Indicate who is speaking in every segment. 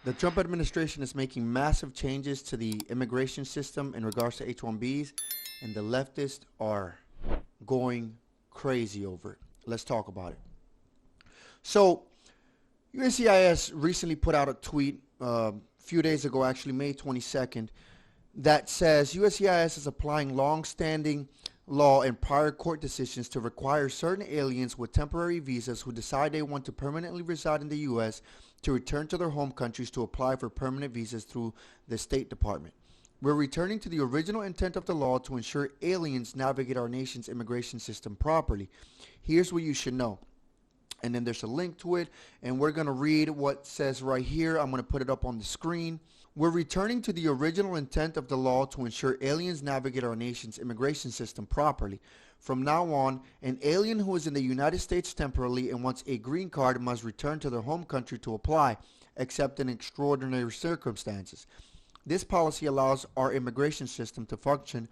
Speaker 1: The Trump administration is making massive changes to the immigration system in regards to H-1Bs, and the leftists are going crazy over it. Let's talk about it. So, USCIS recently put out a tweet a few days ago, actually May 22nd, that says USCIS is applying long-standing law and prior court decisions to require certain aliens with temporary visas who decide they want to permanently reside in the U.S. to return to their home countries to apply for permanent visas through the State Department. We're returning to the original intent of the law to ensure aliens navigate our nation's immigration system properly. Here's what you should know. And then there's a link to it, and we're going to read what says right here. I'm going to put it up on the screen. We're returning to the original intent of the law to ensure aliens navigate our nation's immigration system properly. From now on, an alien who is in the United States temporarily and wants a green card must return to their home country to apply, except in extraordinary circumstances. This policy allows our immigration system to function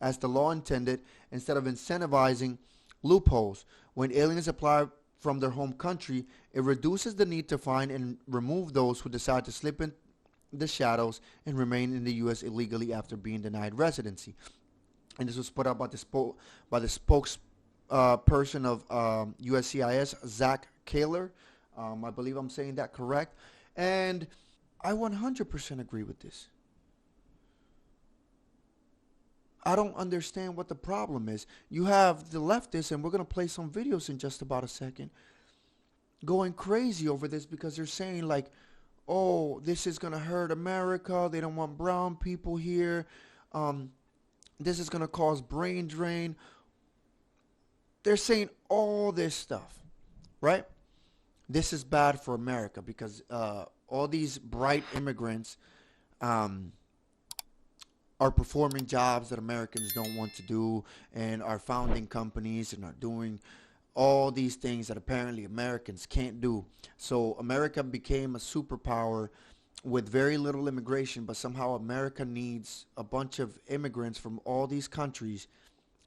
Speaker 1: as the law intended instead of incentivizing loopholes. When aliens apply from their home country, it reduces the need to find and remove those who decide to slip in the shadows and remain in the U.S. illegally after being denied residency. And this was put out by the spokesperson of USCIS, Zach Kaler. I believe I'm saying that correct. And I 100% agree with this. I don't understand what the problem is. You have the leftists, and we're going to play some videos in just about a second, going crazy over this because they're saying like, oh, this is going to hurt America. They don't want brown people here. This is going to cause brain drain. They're saying all this stuff, right? This is bad for America because all these bright immigrants are performing jobs that Americans don't want to do and are founding companies and are doing all these things that apparently Americans can't do. So America became a superpower with very little immigration, but somehow America needs a bunch of immigrants from all these countries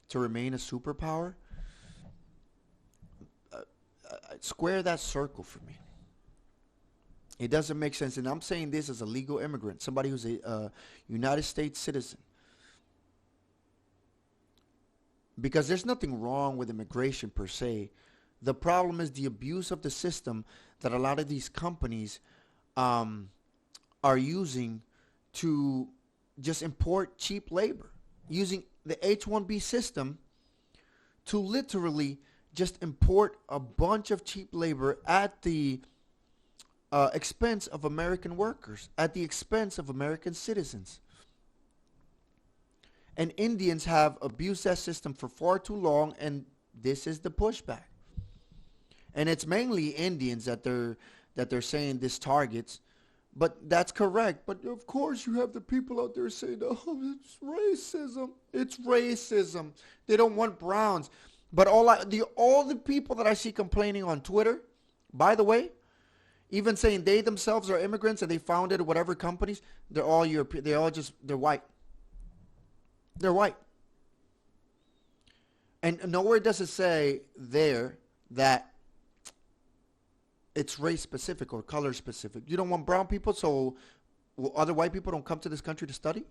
Speaker 1: to remain a superpower. Square that circle for me. It doesn't make sense. And I'm saying this as a legal immigrant, somebody who's a United States citizen. Because there's nothing wrong with immigration per se. The problem is the abuse of the system that a lot of these companies are using to just import cheap labor. Using the H-1B system to literally just import a bunch of cheap labor at the expense of American workers, at the expense of American citizens. And Indians have abused that system for far too long, and this is the pushback. And it's mainly Indians that they're saying this targets, but that's correct. But of course, you have the people out there saying, "Oh, it's racism. It's racism. They don't want browns." But all the people that I see complaining on Twitter, by the way, even saying they themselves are immigrants and they founded whatever companies, they're all European. They're white. They're white. And nowhere does it say there that it's race specific or color specific. You don't want brown people, so other white people don't come to this country to study?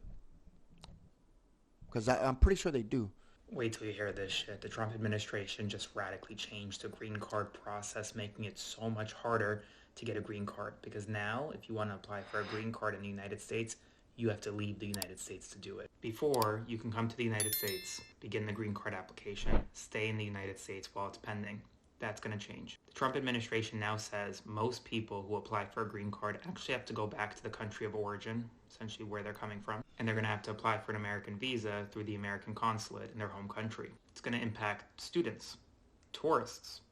Speaker 1: Because I'm pretty sure they do.
Speaker 2: Wait till you hear this shit. The Trump administration just radically changed the green card process, making it so much harder to get a green card. Because now, if you want to apply for a green card in the United States, you have to leave the United States to do it. Before, you can come to the United States, begin the green card application, stay in the United States while it's pending. That's going to change. The Trump administration now says most people who apply for a green card actually have to go back to the country of origin, essentially where they're coming from, and they're going to have to apply for an American visa through the American consulate in their home country. It's going to impact students, tourists,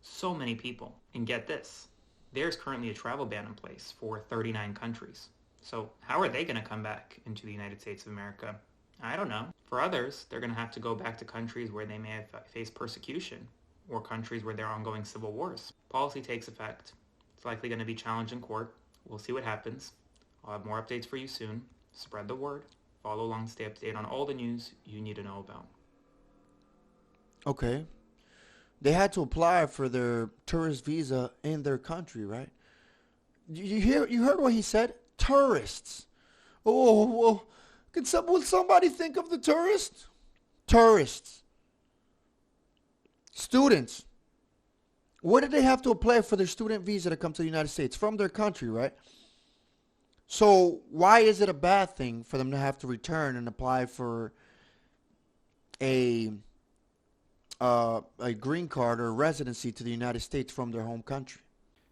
Speaker 2: so many people. And get this, there's currently a travel ban in place for 39 countries. So how are they going to come back into the United States of America? I don't know. For others, they're going to have to go back to countries where they may have faced persecution or countries where there are ongoing civil wars. Policy takes effect. It's likely going to be challenged in court. We'll see what happens. I'll have more updates for you soon. Spread the word. Follow along, stay up to date on all the news you need to know about.
Speaker 1: Okay. They had to apply for their tourist visa in their country, right? You heard what he said? Tourists. Oh, well, will somebody think of the tourists? Tourists. Students. Where did they have to apply for their student visa to come to the United States? From their country, right? So why is it a bad thing for them to have to return and apply for a a green card or residency to the United States from their home country?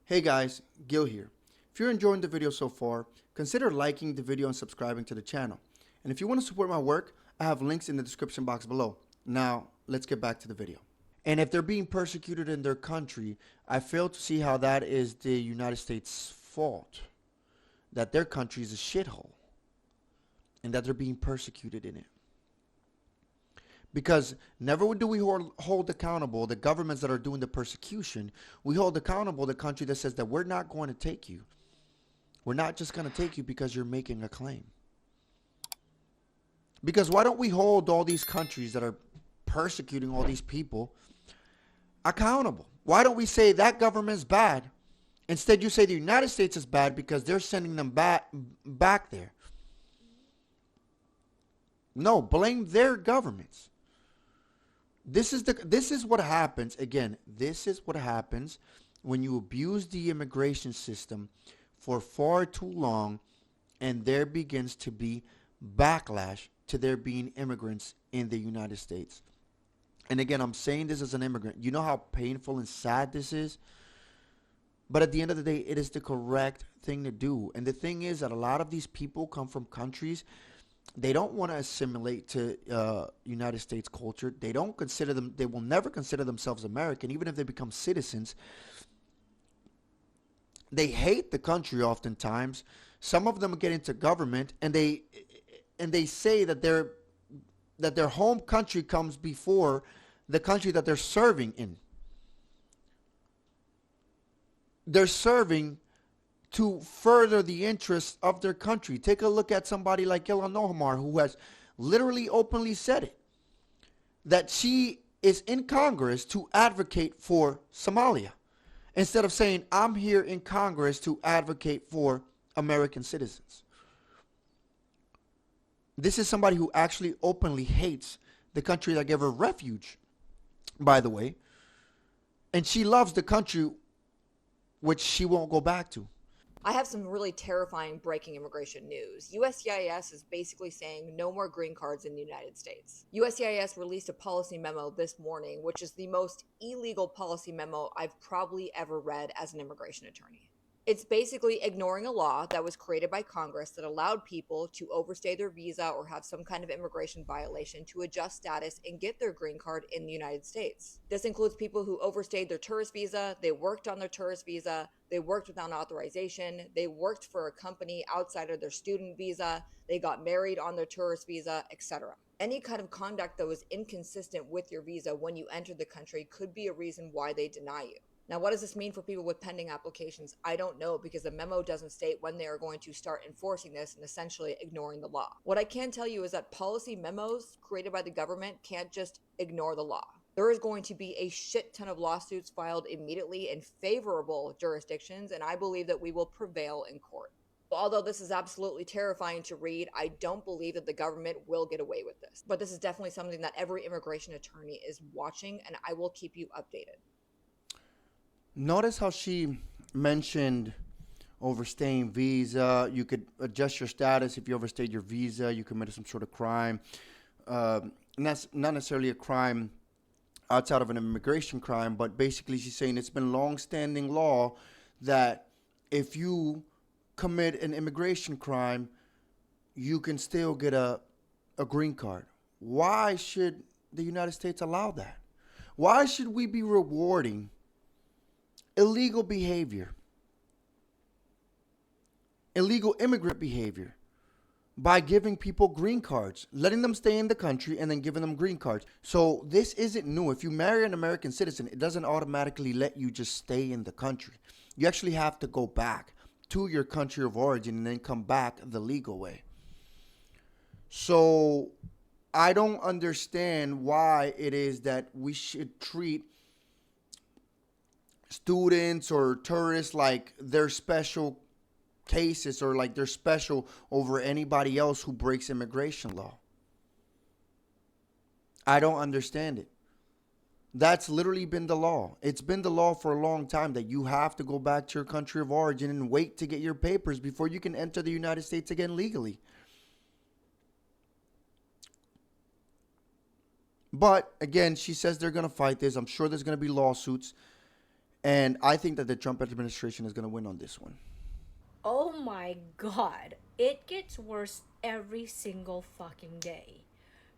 Speaker 1: Hey guys, Gil here. If you're enjoying the video so far, consider liking the video and subscribing to the channel. And if you want to support my work, I have links in the description box below. Now, let's get back to the video. And if they're being persecuted in their country, I fail to see how that is the United States' fault. That their country is a shithole. And that they're being persecuted in it. Because never do we hold accountable the governments that are doing the persecution. We hold accountable the country that says that we're not going to take you. We're not just going to take you because you're making a claim. Because why don't we hold all these countries that are persecuting all these people accountable? Why don't we say that government's bad? Instead, you say the United States is bad because they're sending them back there. No, blame their governments. This is what happens. Again, this is what happens when you abuse the immigration system for far too long, and there begins to be backlash to there being immigrants in the United States. And again, I'm saying this as an immigrant. You know how painful and sad this is? But at the end of the day, it is the correct thing to do. And the thing is that a lot of these people come from countries, they don't want to assimilate to United States culture. They will never consider themselves American, even if they become citizens. They hate the country oftentimes. Some of them get into government and they say that their home country comes before the country that they're serving in. They're serving to further the interests of their country. Take a look at somebody like Ilhan Omar, who has literally openly said it, that she is in Congress to advocate for Somalia, instead of saying, I'm here in Congress to advocate for American citizens. This is somebody who actually openly hates the country that gave her refuge, by the way, and she loves the country which she won't go back to.
Speaker 3: I have some really terrifying breaking immigration news. USCIS is basically saying no more green cards in the United States. USCIS released a policy memo this morning, which is the most illegal policy memo I've probably ever read as an immigration attorney. It's basically ignoring a law that was created by Congress that allowed people to overstay their visa or have some kind of immigration violation to adjust status and get their green card in the United States. This includes people who overstayed their tourist visa, they worked on their tourist visa, they worked without authorization, they worked for a company outside of their student visa, they got married on their tourist visa, etc. Any kind of conduct that was inconsistent with your visa when you entered the country could be a reason why they deny you. Now, what does this mean for people with pending applications? I don't know, because the memo doesn't state when they are going to start enforcing this and essentially ignoring the law. What I can tell you is that policy memos created by the government can't just ignore the law. There is going to be a shit ton of lawsuits filed immediately in favorable jurisdictions, and I believe that we will prevail in court. Although this is absolutely terrifying to read, I don't believe that the government will get away with this. But this is definitely something that every immigration attorney is watching, and I will keep you updated.
Speaker 1: Notice how she mentioned overstaying visa. You could adjust your status if you overstayed your visa. You committed some sort of crime. And that's not necessarily a crime outside of an immigration crime, but basically she's saying it's been long-standing law that if you commit an immigration crime, you can still get a green card. Why should the United States allow that? Why should we be rewarding illegal behavior, illegal immigrant behavior, by giving people green cards, letting them stay in the country and then giving them green cards? So this isn't new. If you marry an American citizen, it doesn't automatically let you just stay in the country. You actually have to go back to your country of origin and then come back the legal way. So I don't understand why it is that we should treat students or tourists like they're special cases or like they're special over anybody else who breaks immigration law. I don't understand it. That's literally been the law. It's been the law for a long time that you have to go back to your country of origin and wait to get your papers before you can enter the United States again legally. But again, she says they're going to fight this. I'm sure there's going to be lawsuits. And I think that the Trump administration is going to win on this one.
Speaker 4: Oh my God. It gets worse every single fucking day.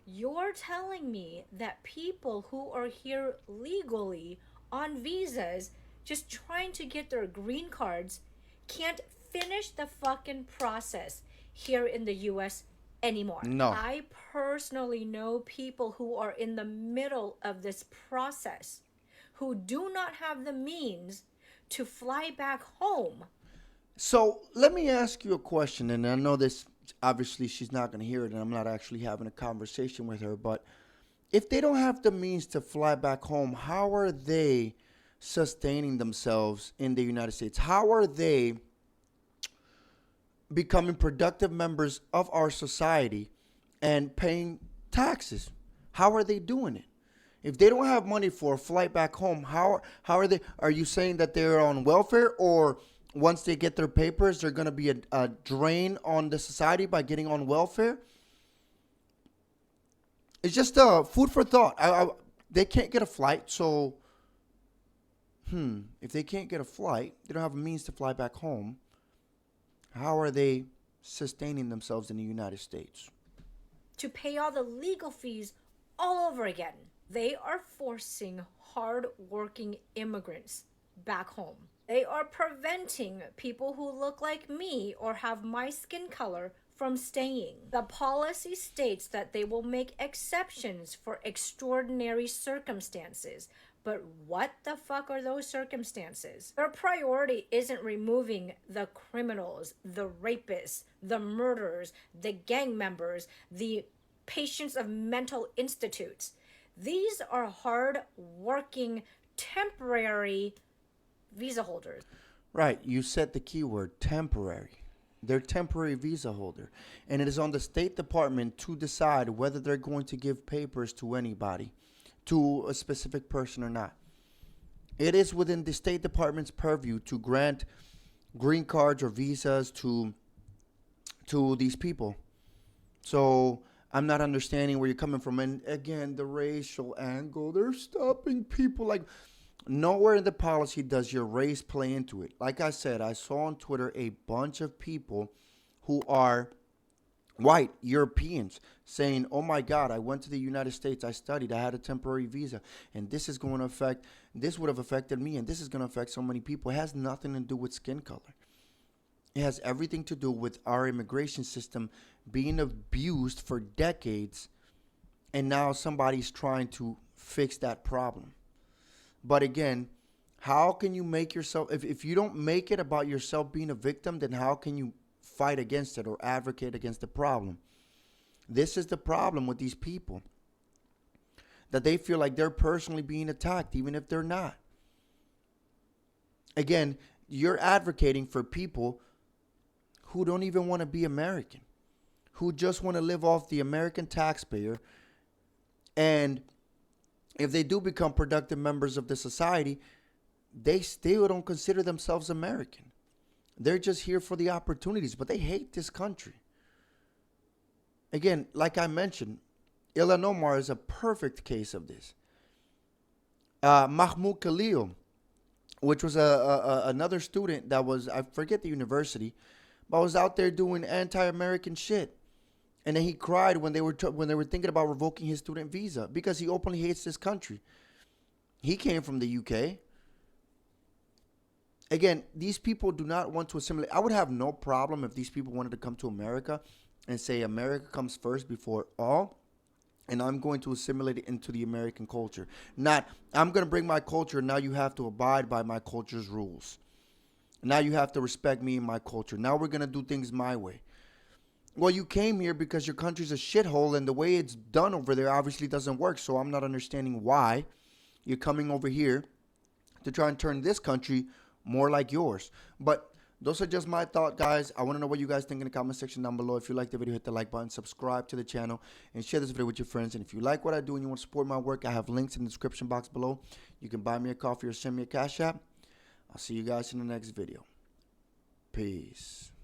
Speaker 4: You're telling me that people who are here legally on visas, just trying to get their green cards, can't finish the fucking process here in the US anymore.
Speaker 1: No.
Speaker 4: I personally know people who are in the middle of this process who do not have the means to fly back home.
Speaker 1: So let me ask you a question, and I know this, obviously she's not going to hear it, and I'm not actually having a conversation with her, but if they don't have the means to fly back home, how are they sustaining themselves in the United States? How are they becoming productive members of our society and paying taxes? How are they doing it? If they don't have money for a flight back home, how are they? Are you saying that they're on welfare, or once they get their papers, they're going to be a drain on the society by getting on welfare? It's just food for thought. They can't get a flight, so if they can't get a flight, they don't have a means to fly back home. How are they sustaining themselves in the United States?
Speaker 4: To pay all the legal fees all over again. They are forcing hard-working immigrants back home. They are preventing people who look like me or have my skin color from staying. The policy states that they will make exceptions for extraordinary circumstances. But what the fuck are those circumstances? Their priority isn't removing the criminals, the rapists, the murderers, the gang members, the patients of mental institutes. These are hard-working, temporary visa holders.
Speaker 1: Right. You said the key word, temporary. They're temporary visa holder. And it is on the State Department to decide whether they're going to give papers to anybody, to a specific person or not. It is within the State Department's purview to grant green cards or visas to these people. So I'm not understanding where you're coming from. And again, the racial angle, they're stopping people. Like, nowhere in the policy does your race play into it. Like I said, I saw on Twitter a bunch of people who are white Europeans saying, oh my God, I went to the United States, I studied, I had a temporary visa, and this is going to affect, this would have affected me, and this is going to affect so many people. It has nothing to do with skin color. It has everything to do with our immigration system being abused for decades, and now somebody's trying to fix that problem. But again, how can you make yourself, if you don't make it about yourself being a victim, then how can you fight against it or advocate against the problem? This is the problem with these people, that they feel like they're personally being attacked, even if they're not. Again, you're advocating for people who don't even want to be American, who just want to live off the American taxpayer. And if they do become productive members of the society, they still don't consider themselves American. They're just here for the opportunities, but they hate this country. Again, like I mentioned, Ilhan Omar is a perfect case of this. Mahmoud Khalil, which was another student that was, I forget the university, but was out there doing anti-American shit. And then he cried when they were thinking about revoking his student visa because he openly hates this country. He came from the UK. Again, these people do not want to assimilate. I would have no problem if these people wanted to come to America and say America comes first before all, and I'm going to assimilate it into the American culture. Not, I'm going to bring my culture, now you have to abide by my culture's rules. Now you have to respect me and my culture. Now we're going to do things my way. Well, you came here because your country's a shithole, and the way it's done over there obviously doesn't work, so I'm not understanding why you're coming over here to try and turn this country more like yours. But those are just my thought, guys. I want to know what you guys think in the comment section down below. If you like the video, hit the like button, subscribe to the channel, and share this video with your friends. And if you like what I do and you want to support my work, I have links in the description box below. You can buy me a coffee or send me a Cash App. I'll see you guys in the next video. Peace.